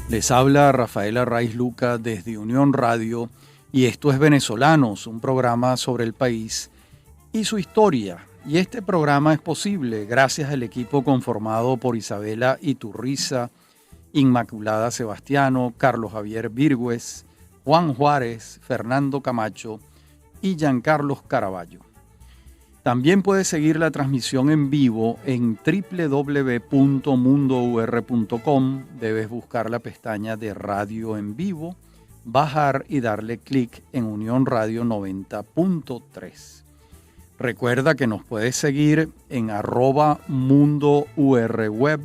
Les habla Rafael Arraiz Luca desde Unión Radio y esto es Venezolanos, un programa sobre el país y su historia. Y este programa es posible gracias al equipo conformado por Isabela Iturriza, Inmaculada Sebastiano, Carlos Javier Virgües, Juan Juárez, Fernando Camacho y Giancarlos Caraballo. También puedes seguir la transmisión en vivo en www.mundour.com. Debes buscar la pestaña de Radio en Vivo, bajar y darle clic en Unión Radio 90.3. Recuerda que nos puedes seguir en @mundourweb,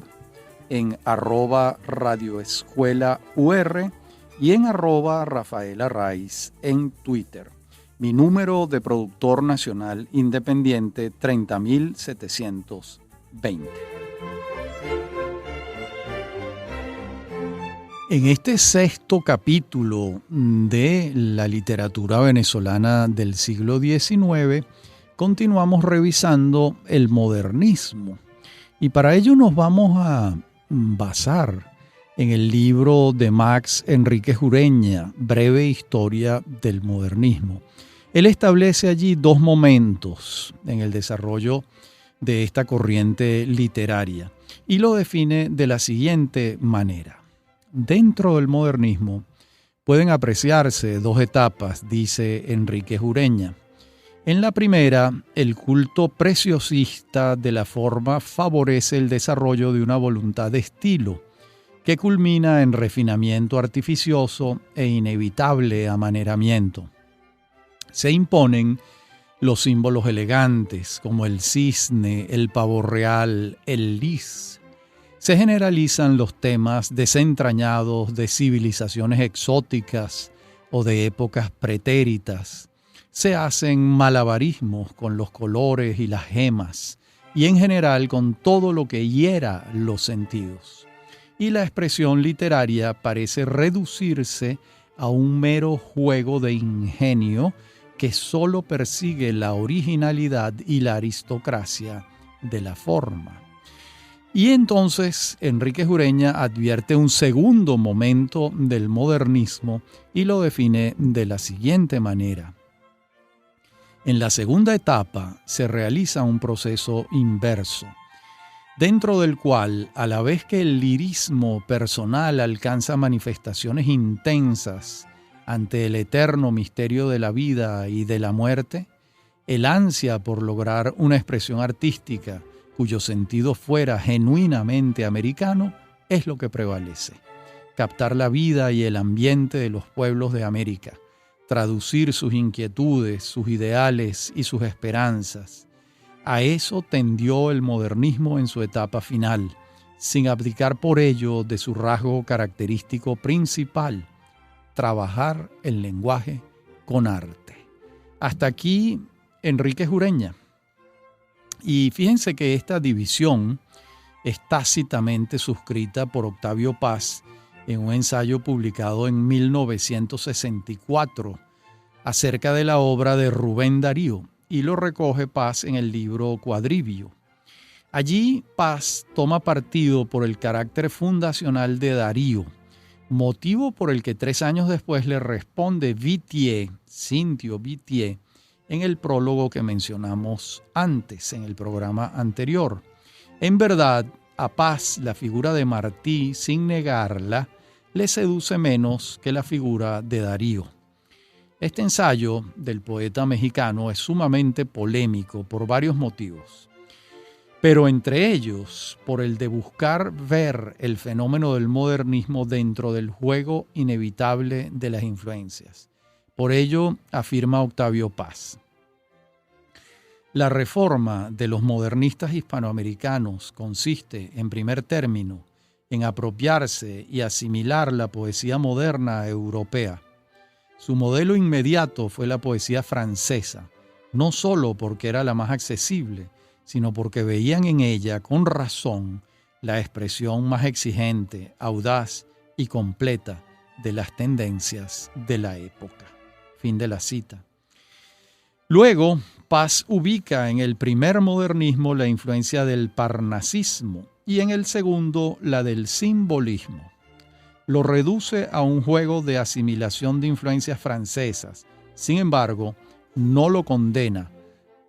en @radioescuelaur y en @rafaelarraiz en Twitter. Mi número de productor nacional independiente 30.720. En este sexto capítulo de la literatura venezolana del siglo XIX, continuamos revisando el modernismo. Y para ello nos vamos a basar en el libro de Max Enríquez Ureña, Breve Historia del Modernismo. Él establece allí dos momentos en el desarrollo de esta corriente literaria y lo define de la siguiente manera. Dentro del modernismo pueden apreciarse dos etapas, dice Enríquez Ureña. En la primera, el culto preciosista de la forma favorece el desarrollo de una voluntad de estilo que culmina en refinamiento artificioso e inevitable amaneramiento. Se imponen los símbolos elegantes como el cisne, el pavo real, el lis. Se generalizan los temas desentrañados de civilizaciones exóticas o de épocas pretéritas. Se hacen malabarismos con los colores y las gemas y en general con todo lo que hiera los sentidos. Y la expresión literaria parece reducirse a un mero juego de ingenio que solo persigue la originalidad y la aristocracia de la forma. Y entonces Enríquez Ureña advierte un segundo momento del modernismo y lo define de la siguiente manera. En la segunda etapa se realiza un proceso inverso, dentro del cual, a la vez que el lirismo personal alcanza manifestaciones intensas ante el eterno misterio de la vida y de la muerte, el ansia por lograr una expresión artística cuyo sentido fuera genuinamente americano es lo que prevalece. Captar la vida y el ambiente de los pueblos de América, traducir sus inquietudes, sus ideales y sus esperanzas. A eso tendió el modernismo en su etapa final, sin abdicar por ello de su rasgo característico principal: trabajar el lenguaje con arte. Hasta aquí Enríquez Ureña. Y fíjense que esta división es tácitamente suscrita por Octavio Paz en un ensayo publicado en 1964 acerca de la obra de Rubén Darío, y lo recoge Paz en el libro Cuadrivio. Allí Paz toma partido por el carácter fundacional de Darío, motivo por el que 3 años después le responde Vittier, Cintio Vittier, en el prólogo que mencionamos antes, en el programa anterior. En verdad, a Paz la figura de Martí, sin negarla, le seduce menos que la figura de Darío. Este ensayo del poeta mexicano es sumamente polémico por varios motivos, pero entre ellos por el de buscar ver el fenómeno del modernismo dentro del juego inevitable de las influencias. Por ello, afirma Octavio Paz: la reforma de los modernistas hispanoamericanos consiste, en primer término, en apropiarse y asimilar la poesía moderna europea. Su modelo inmediato fue la poesía francesa, no solo porque era la más accesible, sino porque veían en ella, con razón, la expresión más exigente, audaz y completa de las tendencias de la época. Fin de la cita. Luego, Paz ubica en el primer modernismo la influencia del parnasismo y en el segundo la del simbolismo. lo reduce a un juego de asimilación de influencias francesas. Sin embargo, no lo condena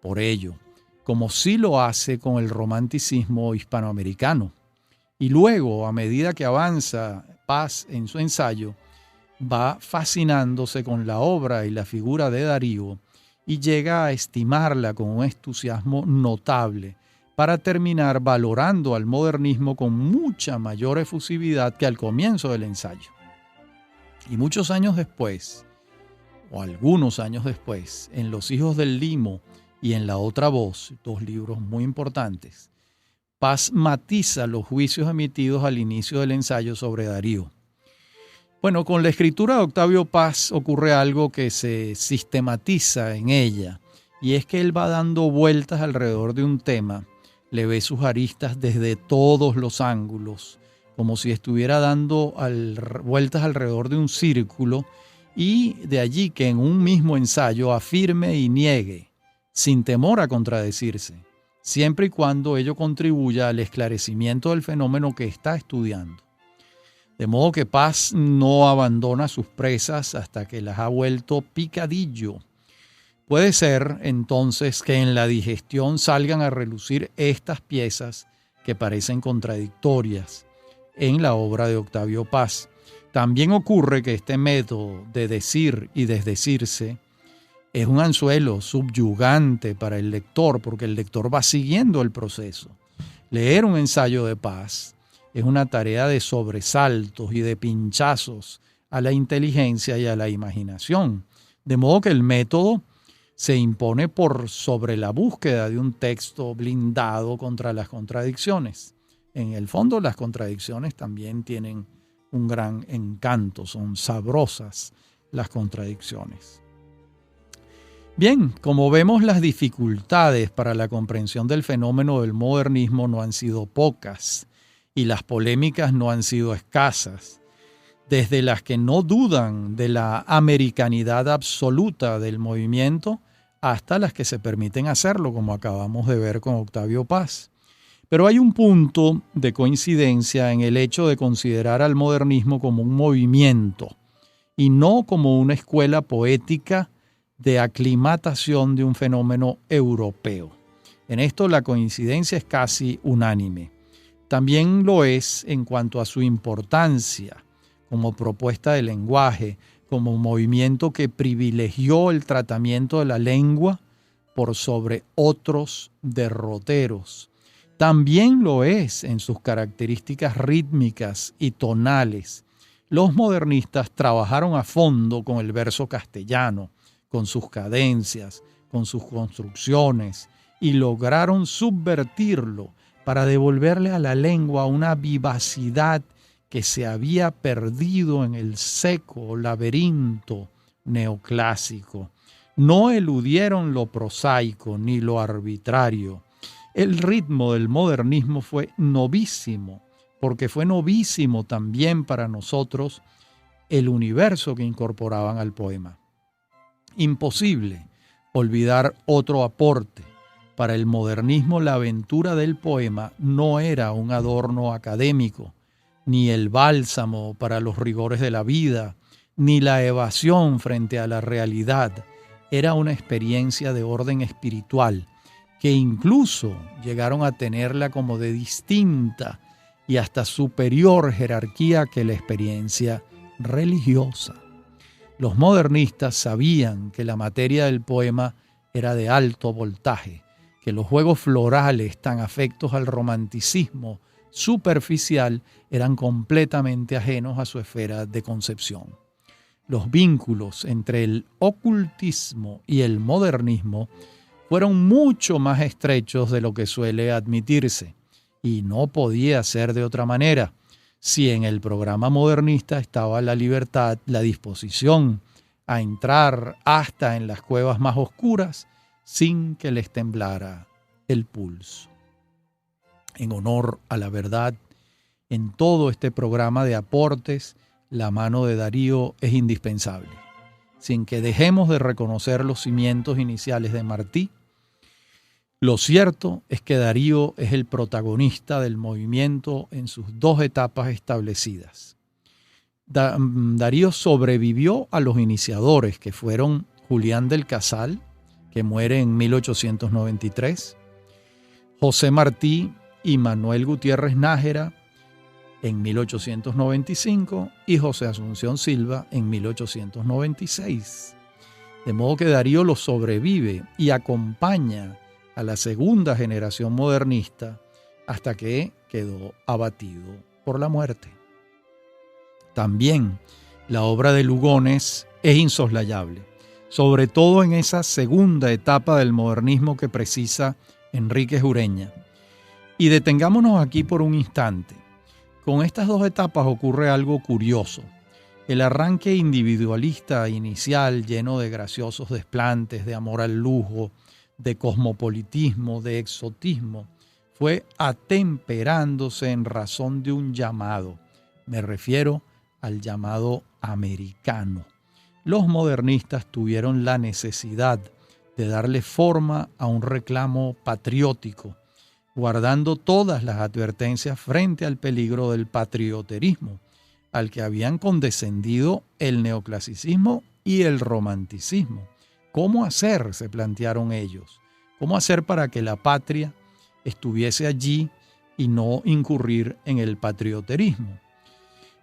por ello, como sí lo hace con el romanticismo hispanoamericano. Y luego, a medida que avanza Paz en su ensayo, va fascinándose con la obra y la figura de Darío y llega a estimarla con un entusiasmo notable, para terminar valorando al modernismo con mucha mayor efusividad que al comienzo del ensayo. Y muchos años después, o algunos años después, en Los hijos del Limo y en La otra voz, dos libros muy importantes, Paz matiza los juicios emitidos al inicio del ensayo sobre Darío. Bueno, con la escritura de Octavio Paz ocurre algo que se sistematiza en ella, y es que él va dando vueltas alrededor de un tema, le ve sus aristas desde todos los ángulos, como si estuviera dando vueltas alrededor de un círculo, y de allí que en un mismo ensayo afirme y niegue, sin temor a contradecirse, siempre y cuando ello contribuya al esclarecimiento del fenómeno que está estudiando. De modo que Paz no abandona sus presas hasta que las ha vuelto picadillo. Puede ser, entonces, que en la digestión salgan a relucir estas piezas que parecen contradictorias en la obra de Octavio Paz. También ocurre que este método de decir y desdecirse es un anzuelo subyugante para el lector, porque el lector va siguiendo el proceso. Leer un ensayo de Paz es una tarea de sobresaltos y de pinchazos a la inteligencia y a la imaginación, de modo que el método se impone por sobre la búsqueda de un texto blindado contra las contradicciones. En el fondo, las contradicciones también tienen un gran encanto, son sabrosas las contradicciones. Bien, como vemos, las dificultades para la comprensión del fenómeno del modernismo no han sido pocas y las polémicas no han sido escasas, desde las que no dudan de la americanidad absoluta del movimiento hasta las que se permiten hacerlo, como acabamos de ver con Octavio Paz. Pero hay un punto de coincidencia en el hecho de considerar al modernismo como un movimiento y no como una escuela poética de aclimatación de un fenómeno europeo. En esto la coincidencia es casi unánime. También lo es en cuanto a su importancia como propuesta de lenguaje, como un movimiento que privilegió el tratamiento de la lengua por sobre otros derroteros. También lo es en sus características rítmicas y tonales. Los modernistas trabajaron a fondo con el verso castellano, con sus cadencias, con sus construcciones, y lograron subvertirlo para devolverle a la lengua una vivacidad que se había perdido en el seco laberinto neoclásico. No eludieron lo prosaico ni lo arbitrario. El ritmo del modernismo fue novísimo, porque fue novísimo también para nosotros el universo que incorporaban al poema. Imposible olvidar otro aporte. Para el modernismo, la aventura del poema no era un adorno académico, ni el bálsamo para los rigores de la vida, ni la evasión frente a la realidad. Era una experiencia de orden espiritual, que incluso llegaron a tenerla como de distinta y hasta superior jerarquía que la experiencia religiosa. Los modernistas sabían que la materia del poema era de alto voltaje, que los juegos florales tan afectos al romanticismo superficial eran completamente ajenos a su esfera de concepción. Los vínculos entre el ocultismo y el modernismo fueron mucho más estrechos de lo que suele admitirse, y no podía ser de otra manera, si en el programa modernista estaba la libertad, la disposición a entrar hasta en las cuevas más oscuras sin que les temblara el pulso. En honor a la verdad, en todo este programa de aportes, la mano de Darío es indispensable. Sin que dejemos de reconocer los cimientos iniciales de Martí, lo cierto es que Darío es el protagonista del movimiento en sus dos etapas establecidas. Darío sobrevivió a los iniciadores, que fueron Julián del Casal, que muere en 1893, José Martí y Manuel Gutiérrez Nájera en 1895 y José Asunción Silva en 1896. De modo que Darío los sobrevive y acompaña a la segunda generación modernista hasta que quedó abatido por la muerte. También la obra de Lugones es insoslayable, sobre todo en esa segunda etapa del modernismo que precisa Enríquez Ureña. Y detengámonos aquí por un instante. Con estas dos etapas ocurre algo curioso. El arranque individualista inicial, lleno de graciosos desplantes, de amor al lujo, de cosmopolitismo, de exotismo, fue atemperándose en razón de un llamado. Me refiero al llamado americano. Los modernistas tuvieron la necesidad de darle forma a un reclamo patriótico, guardando todas las advertencias frente al peligro del patrioterismo, al que habían condescendido el neoclasicismo y el romanticismo. ¿Cómo hacer?, se plantearon ellos. ¿Cómo hacer para que la patria estuviese allí y no incurrir en el patrioterismo?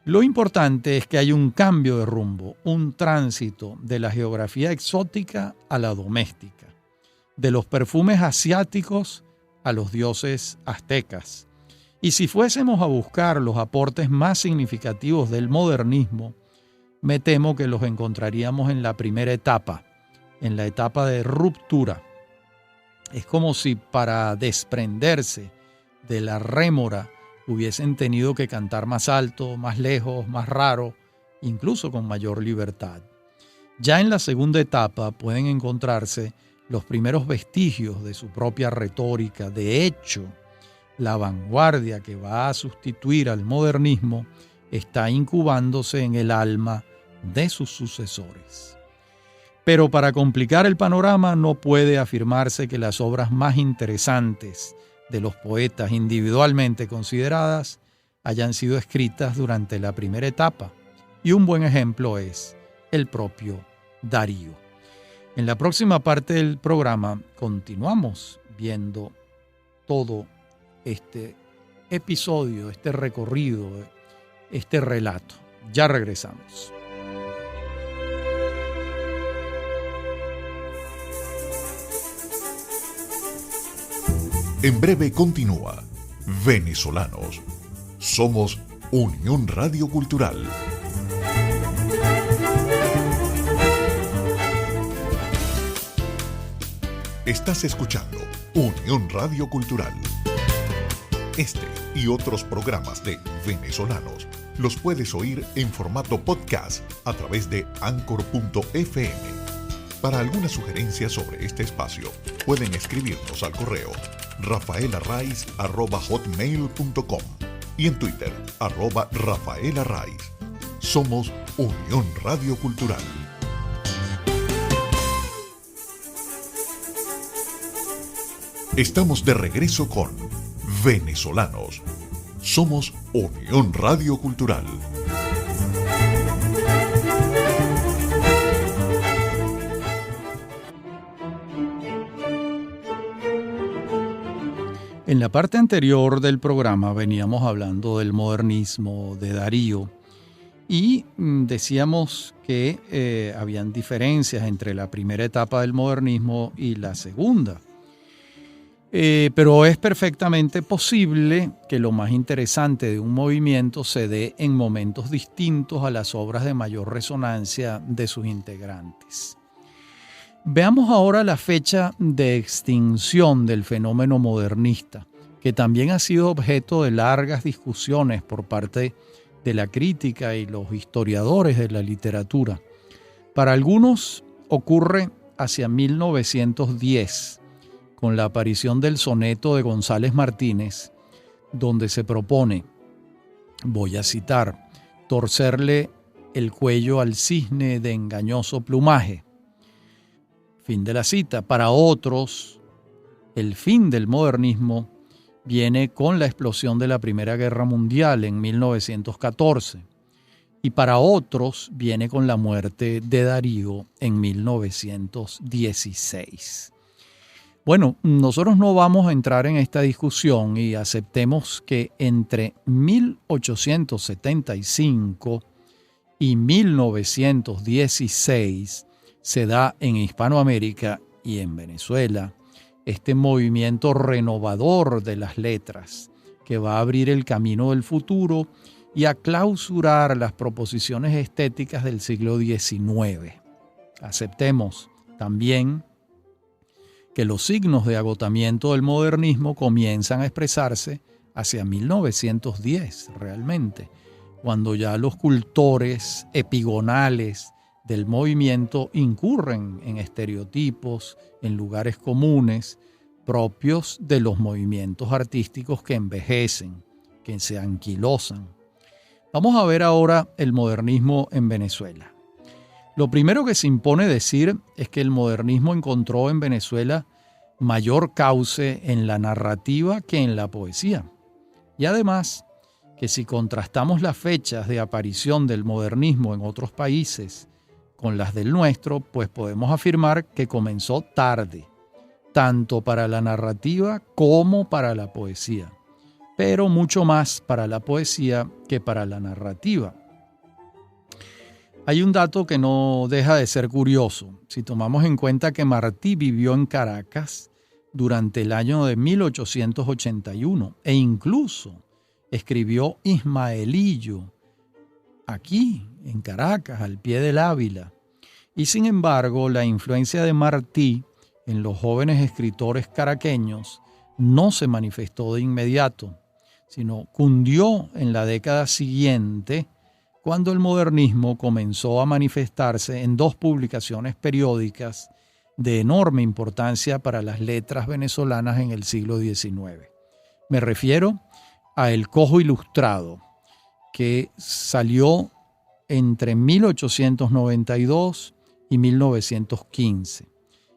Lo importante es que hay un cambio de rumbo, un tránsito de la geografía exótica a la doméstica, de los perfumes asiáticos a los dioses aztecas. Y si fuésemos a buscar los aportes más significativos del modernismo, me temo que los encontraríamos en la primera etapa, en la etapa de ruptura. Es como si para desprenderse de la rémora hubiesen tenido que cantar más alto, más lejos, más raro, incluso con mayor libertad. Ya en la segunda etapa pueden encontrarse los primeros vestigios de su propia retórica. De hecho, la vanguardia que va a sustituir al modernismo está incubándose en el alma de sus sucesores. Pero para complicar el panorama no puede afirmarse que las obras más interesantes de los poetas individualmente consideradas hayan sido escritas durante la primera etapa, y un buen ejemplo es el propio Darío. En la próxima parte del programa continuamos viendo todo este episodio, este recorrido, este relato. Ya regresamos. En breve continúa Venezolanos. Somos Unión Radio Cultural. Estás escuchando Unión Radio Cultural. Este y otros programas de Venezolanos los puedes oír en formato podcast a través de Anchor.fm. Para alguna sugerencia sobre este espacio, pueden escribirnos al correo rafaelarraiz@hotmail.com y en Twitter @rafaelarraiz. Somos Unión Radio Cultural. Estamos de regreso con Venezolanos. Somos Unión Radio Cultural. En la parte anterior del programa veníamos hablando del modernismo de Darío y decíamos que habían diferencias entre la primera etapa del modernismo y la segunda. Pero es perfectamente posible que lo más interesante de un movimiento se dé en momentos distintos a las obras de mayor resonancia de sus integrantes. Veamos ahora la fecha de extinción del fenómeno modernista, que también ha sido objeto de largas discusiones por parte de la crítica y los historiadores de la literatura. Para algunos ocurre hacia 1910, con la aparición del soneto de González Martínez, donde se propone, voy a citar, torcerle el cuello al cisne de engañoso plumaje. Fin de la cita. Para otros, el fin del modernismo viene con la explosión de la Primera Guerra Mundial en 1914. y para otros viene con la muerte de Darío en 1916. Bueno, nosotros no vamos a entrar en esta discusión y aceptemos que entre 1875 y 1916 se da en Hispanoamérica y en Venezuela este movimiento renovador de las letras que va a abrir el camino del futuro y a clausurar las proposiciones estéticas del siglo XIX. Aceptemos también que los signos de agotamiento del modernismo comienzan a expresarse hacia 1910 realmente, cuando ya los cultores epigonales del movimiento incurren en estereotipos, en lugares comunes propios de los movimientos artísticos que envejecen, que se anquilosan. Vamos a ver ahora el modernismo en Venezuela. Lo primero que se impone decir es que el modernismo encontró en Venezuela mayor cauce en la narrativa que en la poesía. Y además, que si contrastamos las fechas de aparición del modernismo en otros países con las del nuestro, pues podemos afirmar que comenzó tarde, tanto para la narrativa como para la poesía, pero mucho más para la poesía que para la narrativa. Hay un dato que no deja de ser curioso, si tomamos en cuenta que Martí vivió en Caracas durante el año de 1881 e incluso escribió Ismaelillo aquí en Caracas, al pie del Ávila. Y sin embargo, la influencia de Martí en los jóvenes escritores caraqueños no se manifestó de inmediato, sino cundió en la década siguiente, cuando el modernismo comenzó a manifestarse en dos publicaciones periódicas de enorme importancia para las letras venezolanas en el siglo XIX. Me refiero a El Cojo Ilustrado, que salió entre 1892 y 1915.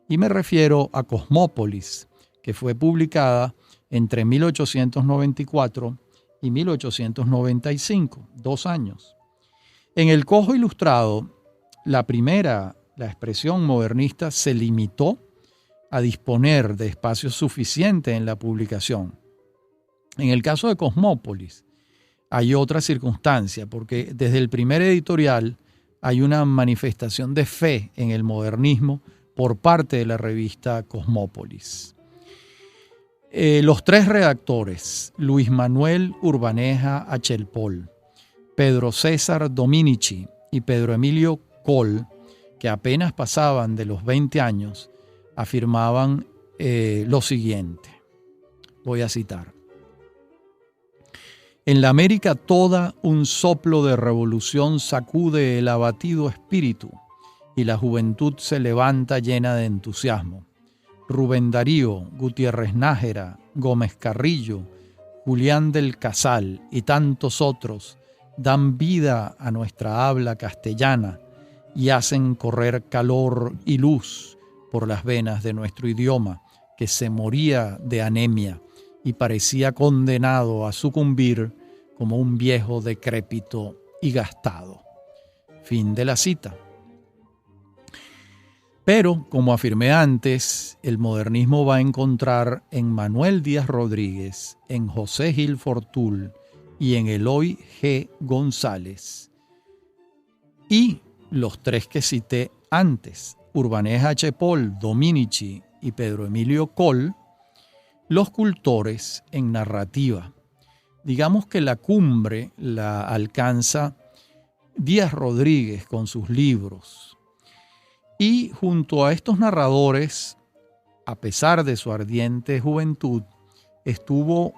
Y me refiero a Cosmópolis, que fue publicada entre 1894 y 1895, 2 años. En El Cojo Ilustrado, la expresión modernista se limitó a disponer de espacio suficiente en la publicación. En el caso de Cosmópolis, hay otra circunstancia, porque desde el primer editorial hay una manifestación de fe en el modernismo por parte de la revista Cosmópolis. Los 3 redactores, Luis Manuel Urbaneja Achelpol, Pedro César Dominici y Pedro Emilio Coll, que apenas pasaban de los 20 años, afirmaban lo siguiente. Voy a citar. En la América toda un soplo de revolución sacude el abatido espíritu y la juventud se levanta llena de entusiasmo. Rubén Darío, Gutiérrez Nájera, Gómez Carrillo, Julián del Casal y tantos otros dan vida a nuestra habla castellana y hacen correr calor y luz por las venas de nuestro idioma, que se moría de anemia y parecía condenado a sucumbir como un viejo decrépito y gastado. Fin de la cita. Pero, como afirmé antes, el modernismo va a encontrar en Manuel Díaz Rodríguez, en José Gil Fortul y en Eloy G. González. Y los 3 que cité antes, Urbaneja Achepol, Dominici y Pedro Emilio Coll, los cultores en narrativa. Digamos que la cumbre la alcanza Díaz Rodríguez con sus libros. Y junto a estos narradores, a pesar de su ardiente juventud, estuvo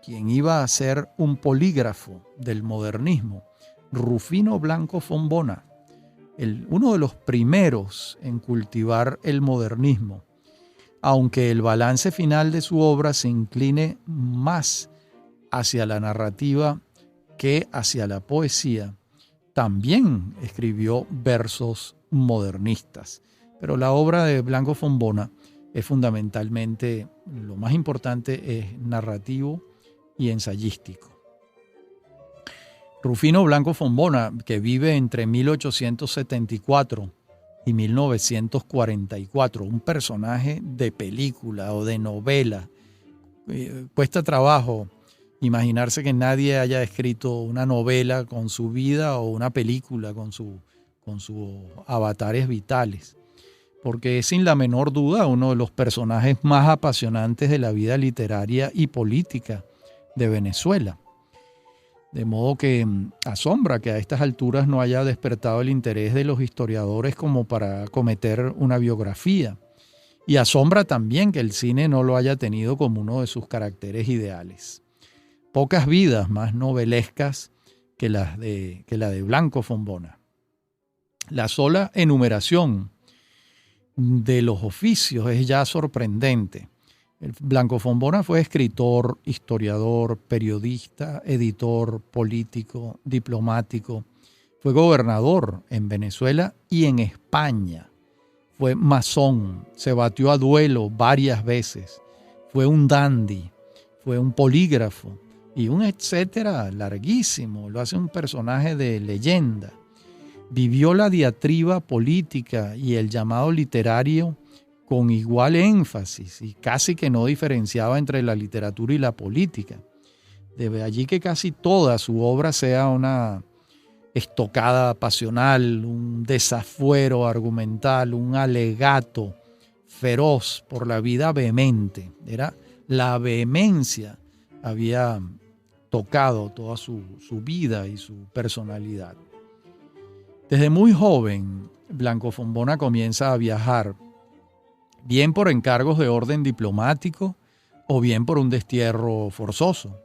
quien iba a ser un polígrafo del modernismo, Rufino Blanco Fombona, uno de los primeros en cultivar el modernismo, aunque el balance final de su obra se incline más hacia la narrativa que hacia la poesía. También escribió versos modernistas, pero la obra de Blanco Fombona es fundamentalmente, lo más importante es narrativo y ensayístico. Rufino Blanco Fombona, que vive entre 1874 y 1944, un personaje de película o de novela. Cuesta trabajo imaginarse que nadie haya escrito una novela con su vida o una película con sus avatares vitales, porque es sin la menor duda uno de los personajes más apasionantes de la vida literaria y política de Venezuela. De modo que asombra que a estas alturas no haya despertado el interés de los historiadores como para cometer una biografía. Y asombra también que el cine no lo haya tenido como uno de sus caracteres ideales. Pocas vidas más novelescas que la de Blanco Fombona. La sola enumeración de los oficios es ya sorprendente. Blanco Fombona fue escritor, historiador, periodista, editor, político, diplomático. Fue gobernador en Venezuela y en España. Fue masón, se batió a duelo varias veces. Fue un dandy, fue un polígrafo y un etcétera larguísimo. Lo hace un personaje de leyenda. Vivió la diatriba política y el llamado literario con igual énfasis y casi que no diferenciaba entre la literatura y la política. De allí que casi toda su obra sea una estocada pasional, un desafuero argumental, un alegato feroz por la vida vehemente. Era la vehemencia, había tocado toda su vida y su personalidad. Desde muy joven, Blanco Fombona comienza a viajar, bien por encargos de orden diplomático o bien por un destierro forzoso.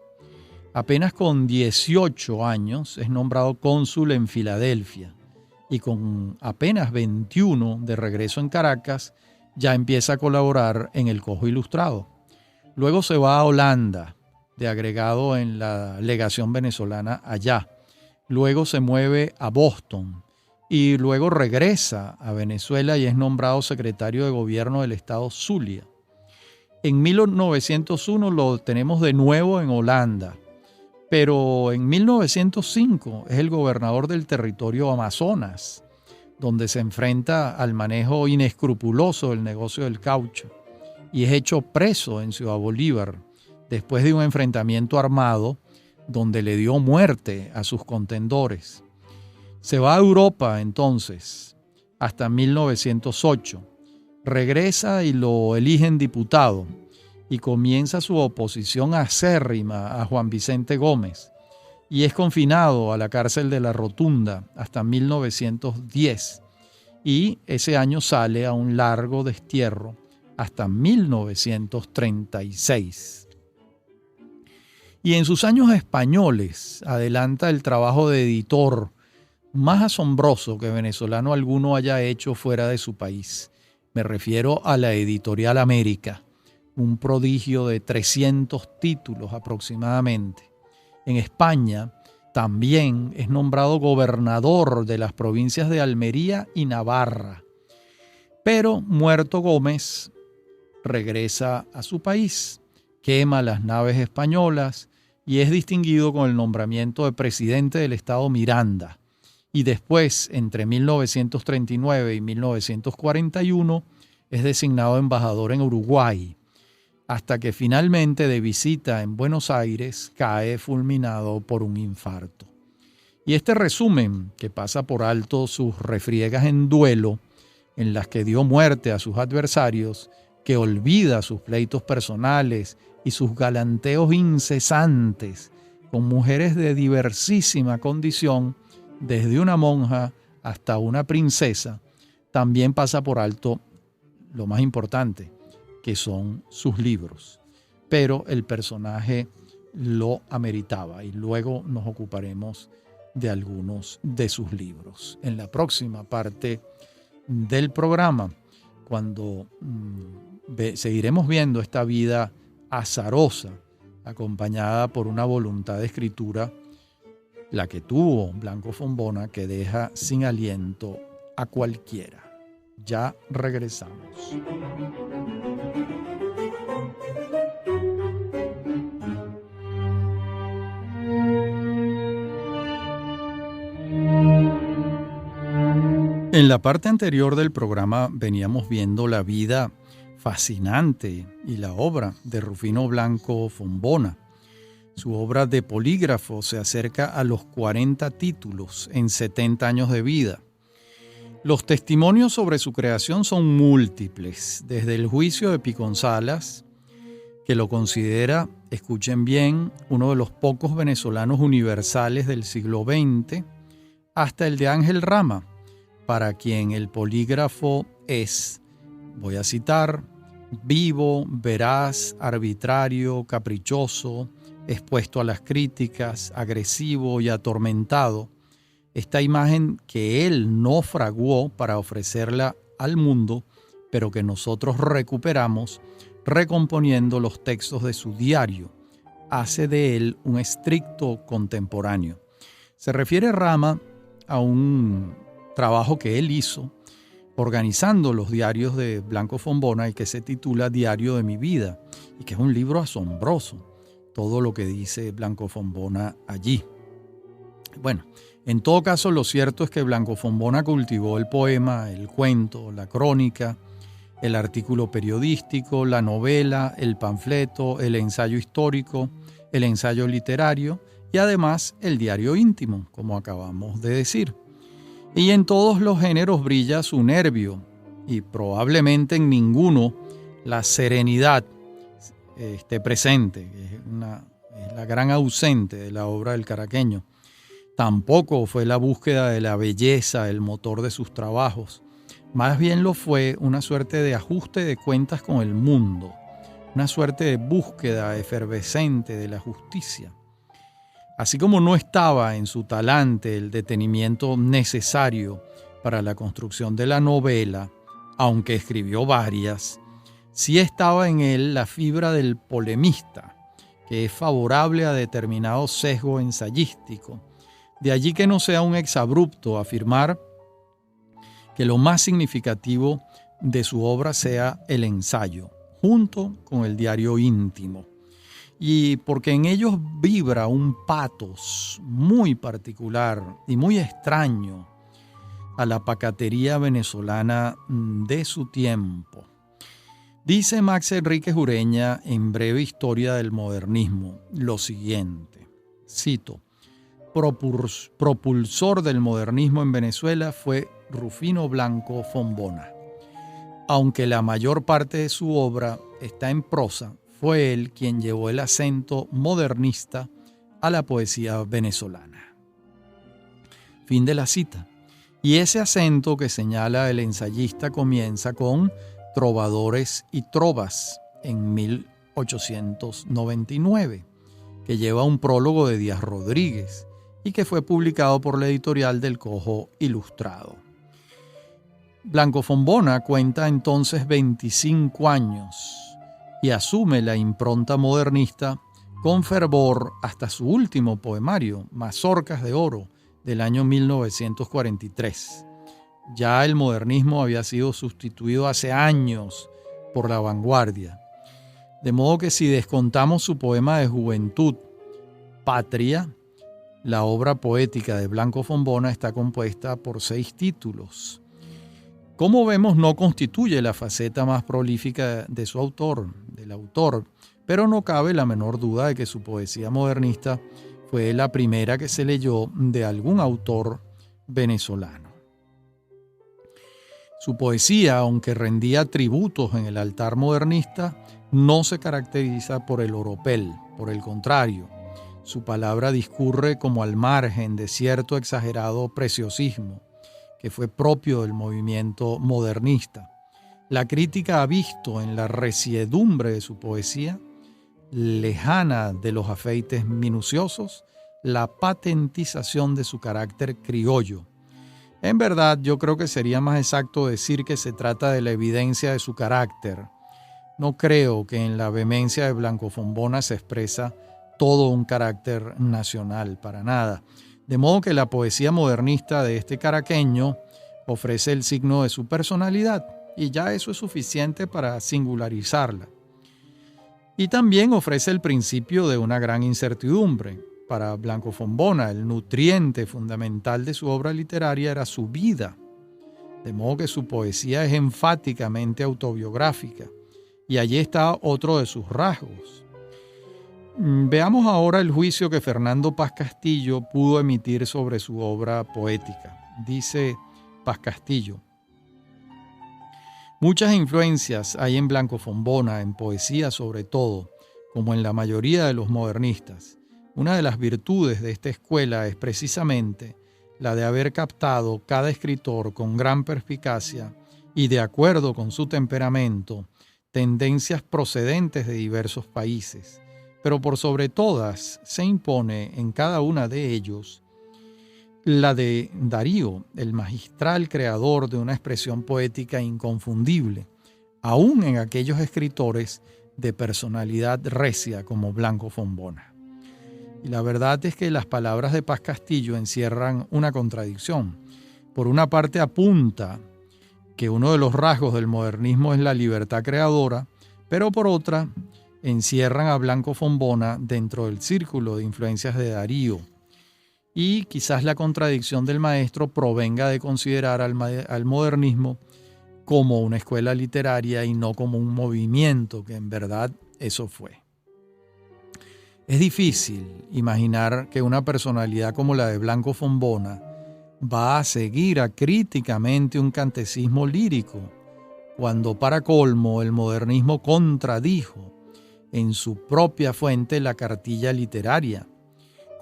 Apenas con 18 años es nombrado cónsul en Filadelfia y con apenas 21 de regreso en Caracas ya empieza a colaborar en El Cojo Ilustrado. Luego se va a Holanda, de agregado en la legación venezolana allá. Luego se mueve a Boston y luego regresa a Venezuela y es nombrado secretario de gobierno del estado Zulia. En 1901 lo tenemos de nuevo en Holanda, pero en 1905 es el gobernador del territorio Amazonas, donde se enfrenta al manejo inescrupuloso del negocio del caucho y es hecho preso en Ciudad Bolívar después de un enfrentamiento armado donde le dio muerte a sus contendores. Se va a Europa entonces hasta 1908, regresa y lo eligen diputado y comienza su oposición acérrima a Juan Vicente Gómez y es confinado a la cárcel de La Rotunda hasta 1910 y ese año sale a un largo destierro hasta 1936. Y en sus años españoles adelanta el trabajo de editor más asombroso que venezolano alguno haya hecho fuera de su país. Me refiero a la Editorial América, un prodigio de 300 títulos aproximadamente. En España también es nombrado gobernador de las provincias de Almería y Navarra. Pero muerto Gómez, regresa a su país, quema las naves españolas y es distinguido con el nombramiento de presidente del estado Miranda. Y después, entre 1939 y 1941, es designado embajador en Uruguay, hasta que finalmente de visita en Buenos Aires cae fulminado por un infarto. Y este resumen, que pasa por alto sus refriegas en duelo, en las que dio muerte a sus adversarios, que olvida sus pleitos personales y sus galanteos incesantes con mujeres de diversísima condición, desde una monja hasta una princesa, también pasa por alto lo más importante, que son sus libros. Pero el personaje lo ameritaba y luego nos ocuparemos de algunos de sus libros en la próxima parte del programa, cuando seguiremos viendo esta vida azarosa, acompañada por una voluntad de escritura, la que tuvo Blanco Fombona, que deja sin aliento a cualquiera. Ya regresamos. En la parte anterior del programa veníamos viendo la vida fascinante y la obra de Rufino Blanco Fombona. Su obra de polígrafo se acerca a los 40 títulos en 70 años de vida. Los testimonios sobre su creación son múltiples, desde el juicio de Piconsalas, que lo considera, escuchen bien, uno de los pocos venezolanos universales del siglo XX, hasta el de Ángel Rama, para quien el polígrafo es, voy a citar, vivo, veraz, arbitrario, caprichoso, expuesto a las críticas, agresivo y atormentado. Esta imagen que él no fraguó para ofrecerla al mundo, pero que nosotros recuperamos recomponiendo los textos de su diario, hace de él un estricto contemporáneo. Se refiere Rama a un trabajo que él hizo organizando los diarios de Blanco Fombona y que se titula Diario de mi vida y que es un libro asombroso, todo lo que dice Blanco Fombona allí. Bueno, en todo caso lo cierto es que Blanco Fombona cultivó el poema, el cuento, la crónica, el artículo periodístico, la novela, el panfleto, el ensayo histórico, el ensayo literario y además el diario íntimo, como acabamos de decir. Y en todos los géneros brilla su nervio y probablemente en ninguno la serenidad esté presente, que es la gran ausente de la obra del caraqueño. Tampoco fue la búsqueda de la belleza el motor de sus trabajos. Más bien lo fue una suerte de ajuste de cuentas con el mundo, una suerte de búsqueda efervescente de la justicia. Así como no estaba en su talante el detenimiento necesario para la construcción de la novela, aunque escribió varias, sí estaba en él la fibra del polemista, que es favorable a determinado sesgo ensayístico. De allí que no sea un exabrupto afirmar que lo más significativo de su obra sea el ensayo, junto con el diario íntimo. Y porque en ellos vibra un patos muy particular y muy extraño a la pacatería venezolana de su tiempo. Dice Max Enríquez Ureña en Breve Historia del Modernismo lo siguiente, cito: propulsor del modernismo en Venezuela fue Rufino Blanco Fombona. Aunque la mayor parte de su obra está en prosa, fue él quien llevó el acento modernista a la poesía venezolana. Fin de la cita. Y ese acento que señala el ensayista comienza con Trovadores y Trovas en 1899, que lleva un prólogo de Díaz Rodríguez y que fue publicado por la editorial del Cojo Ilustrado. Blanco Fombona cuenta entonces 25 años y asume la impronta modernista con fervor hasta su último poemario, Mazorcas de Oro, del año 1943. Ya el modernismo había sido sustituido hace años por la vanguardia. De modo que si descontamos su poema de juventud, Patria, la obra poética de Blanco Fombona está compuesta por 6 títulos. Como vemos, no constituye la faceta más prolífica de su autor, del autor, pero no cabe la menor duda de que su poesía modernista fue la primera que se leyó de algún autor venezolano. Su poesía, aunque rendía tributos en el altar modernista, no se caracteriza por el oropel, por el contrario. Su palabra discurre como al margen de cierto exagerado preciosismo que fue propio del movimiento modernista. La crítica ha visto en la resiedumbre de su poesía, lejana de los afeites minuciosos, la patentización de su carácter criollo. En verdad, yo creo que sería más exacto decir que se trata de la evidencia de su carácter. No creo que en la vehemencia de Blanco Fombona se expresa todo un carácter nacional, para nada. De modo que la poesía modernista de este caraqueño ofrece el signo de su personalidad y ya eso es suficiente para singularizarla. Y también ofrece el principio de una gran incertidumbre. Para Blanco Fombona, el nutriente fundamental de su obra literaria era su vida. de modo que su poesía es enfáticamente autobiográfica, y allí está otro de sus rasgos. Veamos ahora el juicio que Fernando Paz Castillo pudo emitir sobre su obra poética. Dice Paz Castillo: muchas influencias hay en Blanco Fombona, en poesía sobre todo, como en la mayoría de los modernistas. Una de las virtudes de esta escuela es precisamente la de haber captado cada escritor con gran perspicacia y de acuerdo con su temperamento, tendencias procedentes de diversos países, pero por sobre todas se impone en cada una de ellos la de Darío, el magistral creador de una expresión poética inconfundible, aún en aquellos escritores de personalidad recia como Blanco Fombona. Y la verdad es que las palabras de Paz Castillo encierran una contradicción. Por una parte apunta que uno de los rasgos del modernismo es la libertad creadora, pero por otra encierran a Blanco Fombona dentro del círculo de influencias de Darío. Y quizás la contradicción del maestro provenga de considerar al modernismo como una escuela literaria y no como un movimiento, que en verdad eso fue. Es difícil imaginar que una personalidad como la de Blanco Fombona va a seguir acríticamente un catecismo lírico, cuando para colmo el modernismo contradijo en su propia fuente la cartilla literaria.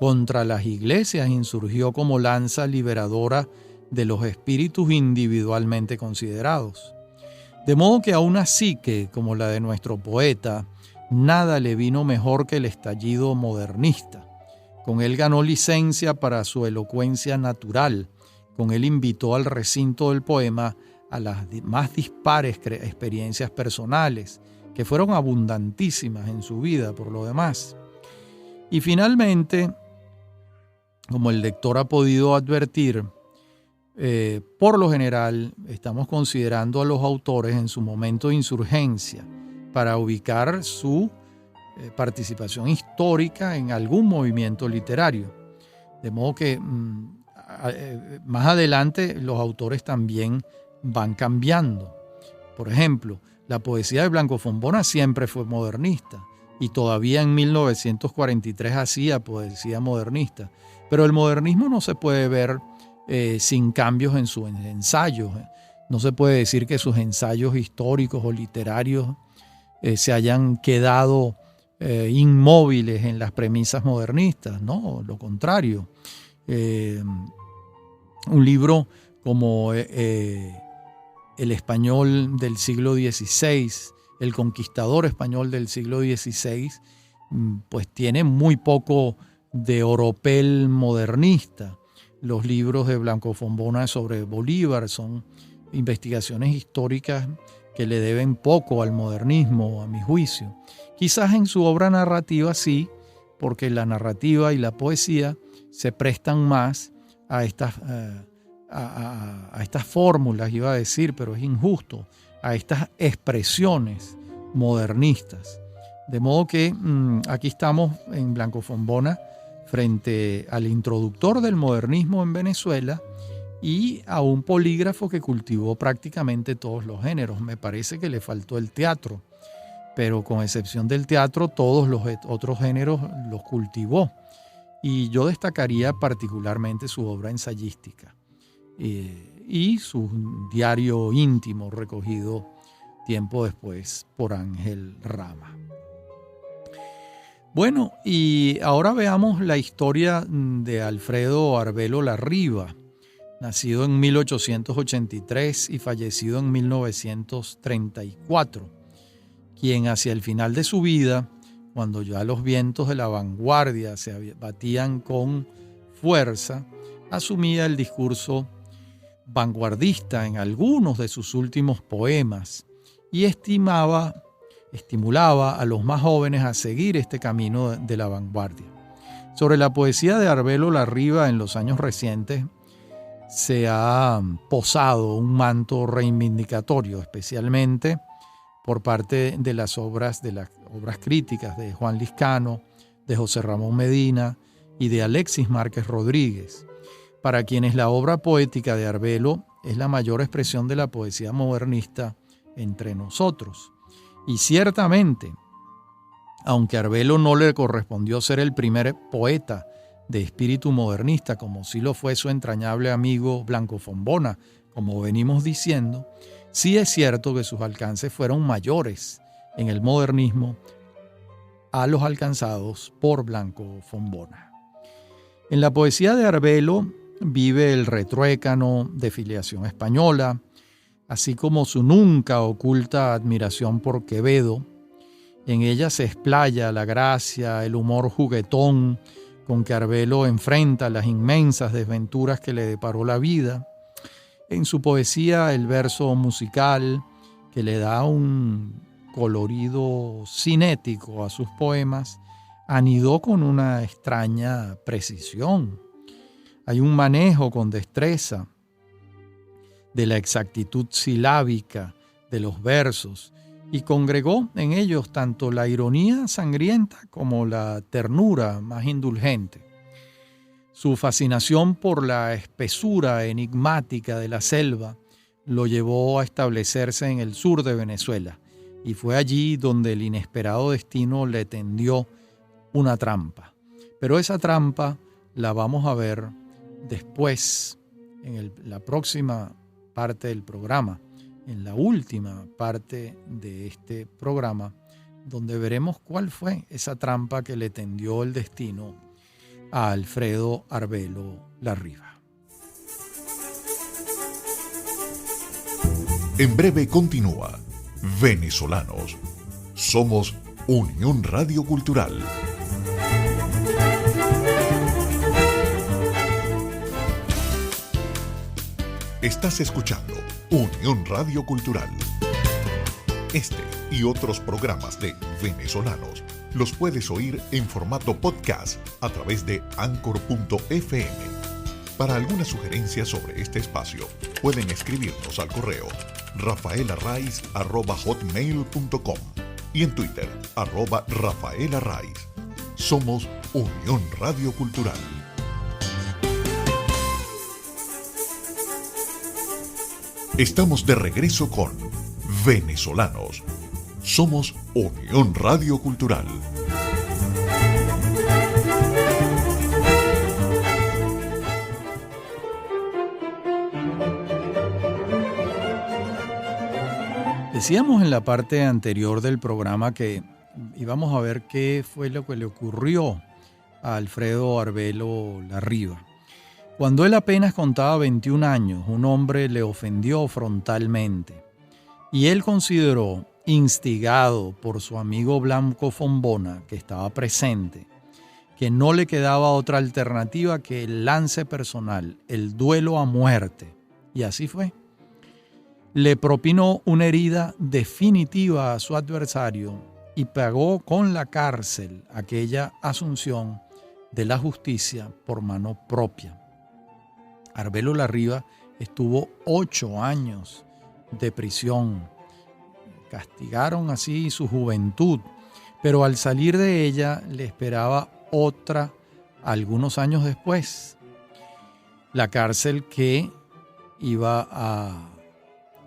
Contra las iglesias insurgió como lanza liberadora de los espíritus individualmente considerados. De modo que a una psique como la de nuestro poeta, nada le vino mejor que el estallido modernista. Con él ganó licencia para su elocuencia natural. Con él invitó al recinto del poema a las más dispares experiencias personales, que fueron abundantísimas en su vida por lo demás. Y finalmente, como el lector ha podido advertir, por lo general estamos considerando a los autores en su momento de insurgencia para ubicar su participación histórica en algún movimiento literario. De modo que más adelante los autores también van cambiando. Por ejemplo, la poesía de Blanco Fombona siempre fue modernista y todavía en 1943 hacía poesía modernista. Pero el modernismo no se puede ver sin cambios en sus ensayos. No se puede decir que sus ensayos históricos o literarios se hayan quedado inmóviles en las premisas modernistas. No, lo contrario. Un libro como El español del siglo XVI, El conquistador español del siglo XVI, pues tiene muy poco de oropel modernista. Los libros de Blanco Fombona sobre Bolívar son investigaciones históricas que le deben poco al modernismo, a mi juicio. Quizás en su obra narrativa sí, porque la narrativa y la poesía se prestan más a estas fórmulas, iba a decir, pero es injusto, a estas expresiones modernistas. De modo que aquí estamos en Blanco Fombona frente al introductor del modernismo en Venezuela y a un polígrafo que cultivó prácticamente todos los géneros. Me parece que le faltó el teatro, pero con excepción del teatro, todos los otros géneros los cultivó. Y yo destacaría particularmente su obra ensayística y su diario íntimo recogido tiempo después por Ángel Rama. Bueno, y ahora veamos la historia de Alfredo Arbelo Larriva, nacido en 1883 y fallecido en 1934, quien hacia el final de su vida, cuando ya los vientos de la vanguardia se batían con fuerza, asumía el discurso vanguardista en algunos de sus últimos poemas y estimulaba a los más jóvenes a seguir este camino de la vanguardia. Sobre la poesía de Arbelo Larriva en los años recientes se ha posado un manto reivindicatorio, especialmente por parte de las obras críticas de Juan Liscano, de José Ramón Medina y de Alexis Márquez Rodríguez, para quienes la obra poética de Arbelo es la mayor expresión de la poesía modernista entre nosotros. Y ciertamente, aunque a Arbelo no le correspondió ser el primer poeta de espíritu modernista, como sí lo fue su entrañable amigo Blanco Fombona, como venimos diciendo, sí es cierto que sus alcances fueron mayores en el modernismo a los alcanzados por Blanco Fombona. En la poesía de Arbelo vive el retruécano de filiación española, así como su nunca oculta admiración por Quevedo. En ella se explaya la gracia, el humor juguetón con que Arbelo enfrenta las inmensas desventuras que le deparó la vida. En su poesía, el verso musical, que le da un colorido cinético a sus poemas, anidó con una extraña precisión. Hay un manejo con destreza de la exactitud silábica de los versos y congregó en ellos tanto la ironía sangrienta como la ternura más indulgente. Su fascinación por la espesura enigmática de la selva lo llevó a establecerse en el sur de Venezuela y fue allí donde el inesperado destino le tendió una trampa. Pero esa trampa la vamos a ver después, en la próxima parte del programa, en la última parte de este programa, donde veremos cuál fue esa trampa que le tendió el destino a Alfredo Arbelo Larriva. En breve continúa Venezolanos. Somos Unión Radio Cultural. Estás escuchando Unión Radio Cultural. Este y otros programas de Venezolanos los puedes oír en formato podcast a través de Anchor.fm. Para alguna sugerencia sobre este espacio, pueden escribirnos al correo rafaelarraiz@hotmail.com y en Twitter @rafaelarraiz. Somos Unión Radio Cultural. Estamos de regreso con Venezolanos. Somos Unión Radio Cultural. Decíamos en la parte anterior del programa que íbamos a ver qué fue lo que le ocurrió a Alfredo Arbelo Larriva. Cuando él apenas contaba 21 años, un hombre le ofendió frontalmente y él consideró, instigado por su amigo Blanco Fombona, que estaba presente, que no le quedaba otra alternativa que el lance personal, el duelo a muerte. Y así fue. Le propinó una herida definitiva a su adversario y pagó con la cárcel aquella asunción de la justicia por mano propia. Arbelo Larriva estuvo 8 años de prisión. Castigaron así su juventud, pero al salir de ella le esperaba otra algunos años después. La cárcel que iba a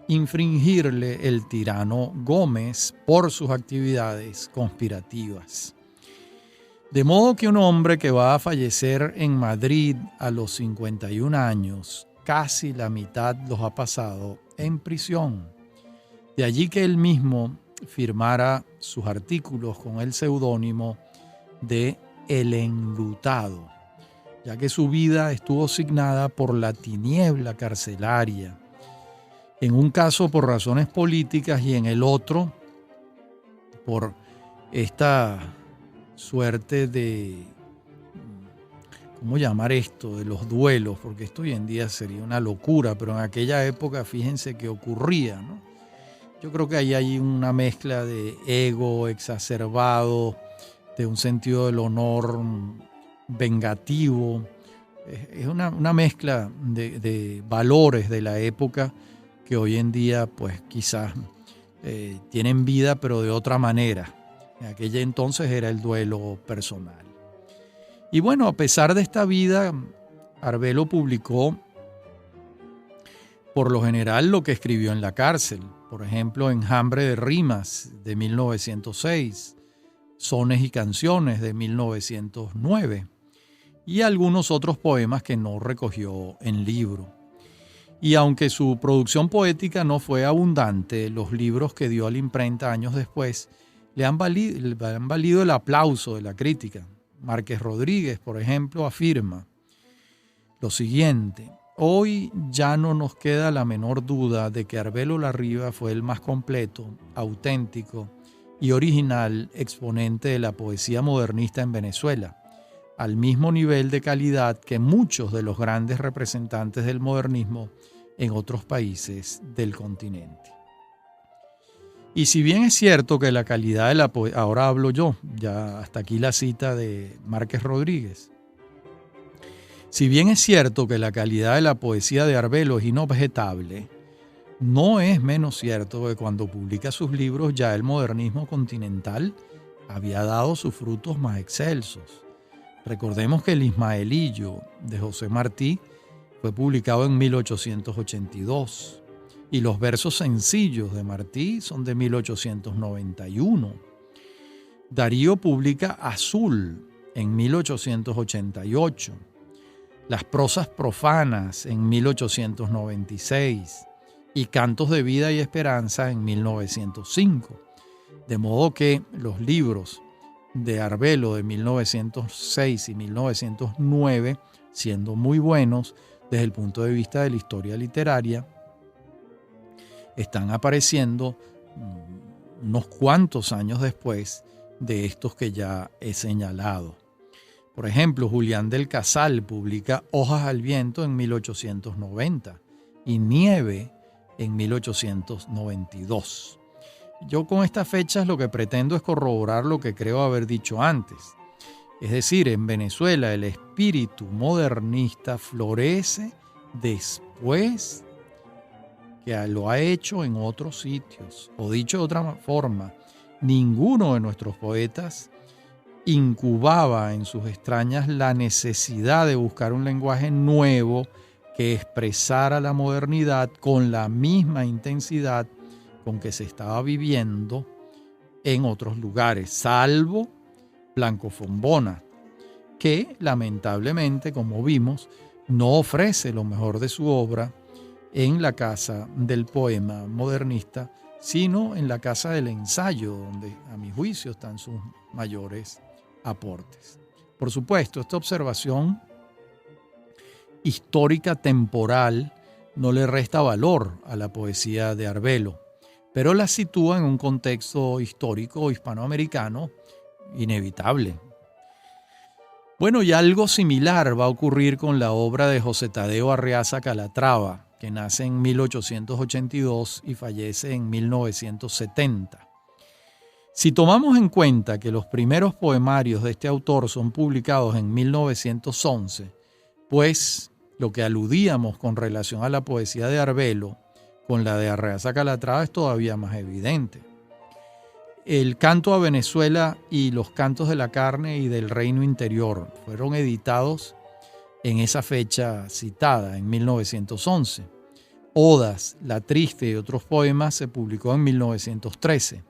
infringirle el tirano Gómez por sus actividades conspirativas. De modo que un hombre que va a fallecer en Madrid a los 51 años, casi la mitad los ha pasado en prisión. De allí que él mismo firmara sus artículos con el seudónimo de El Enlutado, ya que su vida estuvo signada por la tiniebla carcelaria, en un caso por razones políticas y en el otro por esta suerte de, ¿cómo llamar esto?, de los duelos, porque esto hoy en día sería una locura, pero en aquella época fíjense que ocurría, ¿no? Yo creo que ahí hay una mezcla de ego exacerbado, de un sentido del honor vengativo. Es una mezcla de valores de la época que hoy en día pues quizás tienen vida, pero de otra manera. En aquella entonces era el duelo personal. Y bueno, a pesar de esta vida, Arbelo publicó por lo general lo que escribió en la cárcel, por ejemplo, Enjambre de Rimas de 1906, Sones y Canciones de 1909 y algunos otros poemas que no recogió en libro. Y aunque su producción poética no fue abundante, los libros que dio a la imprenta años después le han valido el aplauso de la crítica. Márquez Rodríguez, por ejemplo, afirma lo siguiente: hoy ya no nos queda la menor duda de que Arbelo Larriva fue el más completo, auténtico y original exponente de la poesía modernista en Venezuela, al mismo nivel de calidad que muchos de los grandes representantes del modernismo en otros países del continente. Y si bien es cierto que la calidad de la poesía, ahora hablo yo, ya hasta aquí la cita de Márquez Rodríguez, si bien es cierto que la calidad de la poesía de Arbelo es inobjetable, no es menos cierto que cuando publica sus libros ya el modernismo continental había dado sus frutos más excelsos. Recordemos que el Ismaelillo de José Martí fue publicado en 1882 y los versos sencillos de Martí son de 1891. Darío publica Azul en 1888, las prosas profanas en 1896 y Cantos de Vida y Esperanza en 1905. De modo que los libros de Arbelo de 1906 y 1909, siendo muy buenos desde el punto de vista de la historia literaria, están apareciendo unos cuantos años después de estos que ya he señalado. Por ejemplo, Julián del Casal publica Hojas al Viento en 1890 y Nieve en 1892. Yo con estas fechas lo que pretendo es corroborar lo que creo haber dicho antes. Es decir, en Venezuela el espíritu modernista florece después que lo ha hecho en otros sitios. O dicho de otra forma, ninguno de nuestros poetas incubaba en sus extrañas la necesidad de buscar un lenguaje nuevo que expresara la modernidad con la misma intensidad con que se estaba viviendo en otros lugares, salvo Blanco Fombona, que lamentablemente, como vimos, no ofrece lo mejor de su obra en la casa del poema modernista, sino en la casa del ensayo, donde a mi juicio están sus mayores aportes. Por supuesto, esta observación histórica temporal no le resta valor a la poesía de Arbelo, pero la sitúa en un contexto histórico hispanoamericano inevitable. Bueno, y algo similar va a ocurrir con la obra de José Tadeo Arreaza Calatrava, que nace en 1882 y fallece en 1970. Si tomamos en cuenta que los primeros poemarios de este autor son publicados en 1911, pues lo que aludíamos con relación a la poesía de Arbelo con la de Arreaza Calatrava es todavía más evidente. El Canto a Venezuela y los Cantos de la Carne y del Reino Interior fueron editados en esa fecha citada, en 1911. Odas, La Triste y otros poemas se publicó en 1913.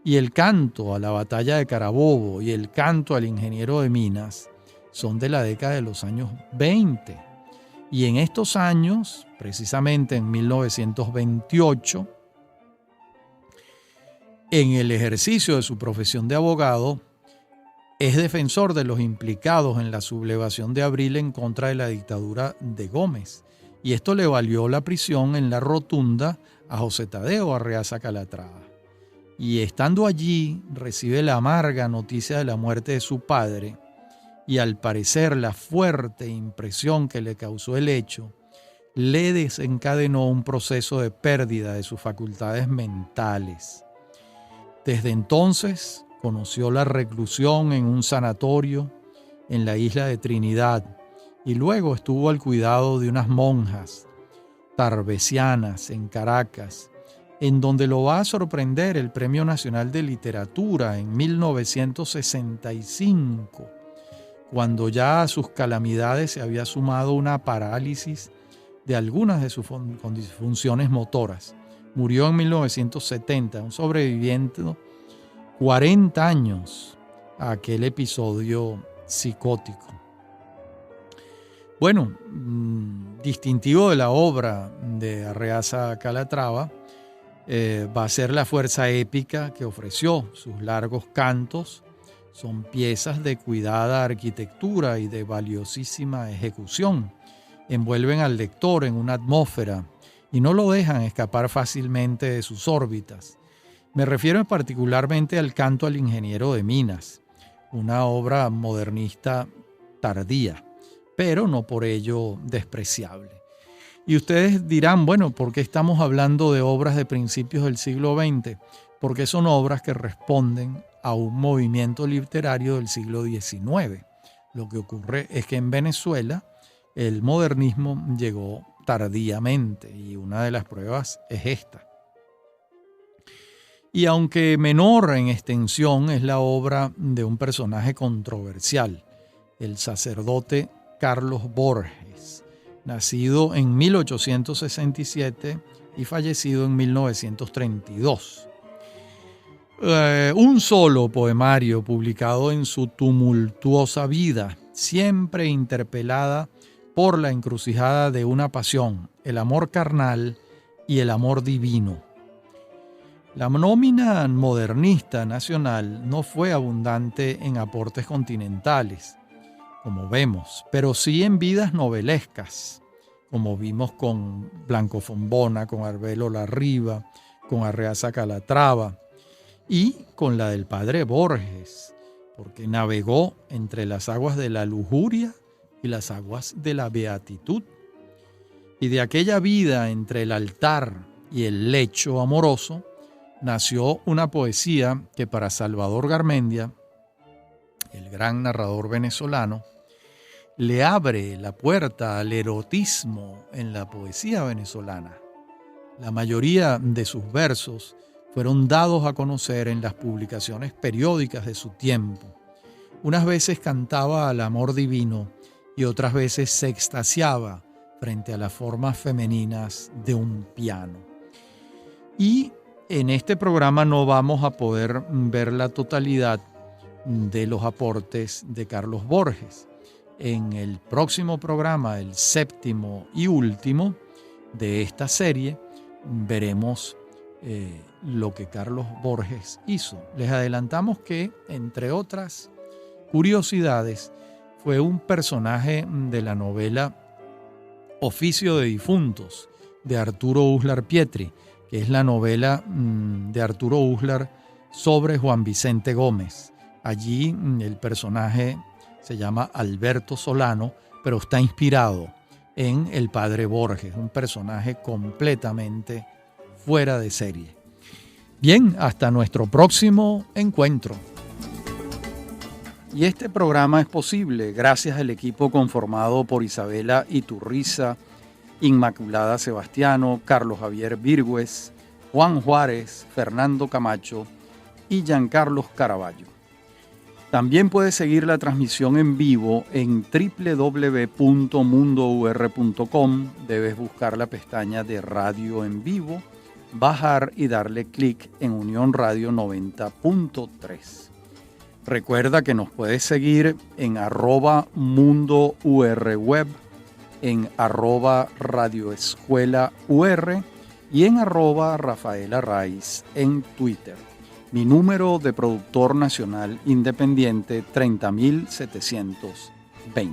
Y el Canto a la Batalla de Carabobo y el Canto al Ingeniero de Minas son de la década de los años 20. Y en estos años, precisamente en 1928, en el ejercicio de su profesión de abogado, es defensor de los implicados en la sublevación de abril en contra de la dictadura de Gómez. Y esto le valió la prisión en la Rotunda a José Tadeo Arreaza Calatrava. Y estando allí, recibe la amarga noticia de la muerte de su padre, y al parecer la fuerte impresión que le causó el hecho le desencadenó un proceso de pérdida de sus facultades mentales. Desde entonces conoció la reclusión en un sanatorio en la isla de Trinidad y luego estuvo al cuidado de unas monjas tarbesianas en Caracas, en donde lo va a sorprender el Premio Nacional de Literatura en 1965, cuando ya a sus calamidades se había sumado una parálisis de algunas de sus funciones motoras. Murió en 1970, un sobreviviente 40 años a aquel episodio psicótico. Bueno, distintivo de la obra de Arreaza Calatrava va a ser la fuerza épica que ofreció. Sus largos cantos son piezas de cuidada arquitectura y de valiosísima ejecución. Envuelven al lector en una atmósfera y no lo dejan escapar fácilmente de sus órbitas. Me refiero particularmente al Canto al ingeniero de minas, una obra modernista tardía, pero no por ello despreciable. Y ustedes dirán, bueno, ¿por qué estamos hablando de obras de principios del siglo XX? Porque son obras que responden a un movimiento literario del siglo XIX. Lo que ocurre es que en Venezuela el modernismo llegó tardíamente y una de las pruebas es esta. Y aunque menor en extensión, es la obra de un personaje controversial, el sacerdote Carlos Borges, nacido en 1867 y fallecido en 1932. Un solo poemario publicado en su tumultuosa vida, siempre interpelada por la encrucijada de una pasión, el amor carnal y el amor divino. La nómina modernista nacional no fue abundante en aportes continentales, como vemos, pero sí en vidas novelescas, como vimos con Blanco Fombona, con Arbelo Larriba, con Arreaza Calatrava y con la del padre Borges, porque navegó entre las aguas de la lujuria y las aguas de la beatitud. Y de aquella vida entre el altar y el lecho amoroso nació una poesía que para Salvador Garmendia, el gran narrador venezolano, le abre la puerta al erotismo en la poesía venezolana. La mayoría de sus versos fueron dados a conocer en las publicaciones periódicas de su tiempo. Unas veces cantaba al amor divino y otras veces se extasiaba frente a las formas femeninas de un piano. Y en este programa no vamos a poder ver la totalidad de los aportes de Carlos Borges. En el próximo programa, el séptimo y último de esta serie, veremos lo que Carlos Borges hizo. Les adelantamos que, entre otras curiosidades, fue un personaje de la novela Oficio de Difuntos, de Arturo Uslar Pietri, que es la novela de Arturo Uslar sobre Juan Vicente Gómez. Allí el personaje se llama Alberto Solano, pero está inspirado en el padre Borges, un personaje completamente fuera de serie. Bien, hasta nuestro próximo encuentro. Y este programa es posible gracias al equipo conformado por Isabela Iturriza, Inmaculada Sebastiano, Carlos Javier Virgües, Juan Juárez, Fernando Camacho y Giancarlos Caraballo. También puedes seguir la transmisión en vivo en www.mundour.com. Debes buscar la pestaña de Radio en Vivo, bajar y darle clic en Unión Radio 90.3. Recuerda que nos puedes seguir en @mundourweb, en @radioescuelaur y en @rafaelarraiz en Twitter. Mi número de productor nacional independiente 30.720.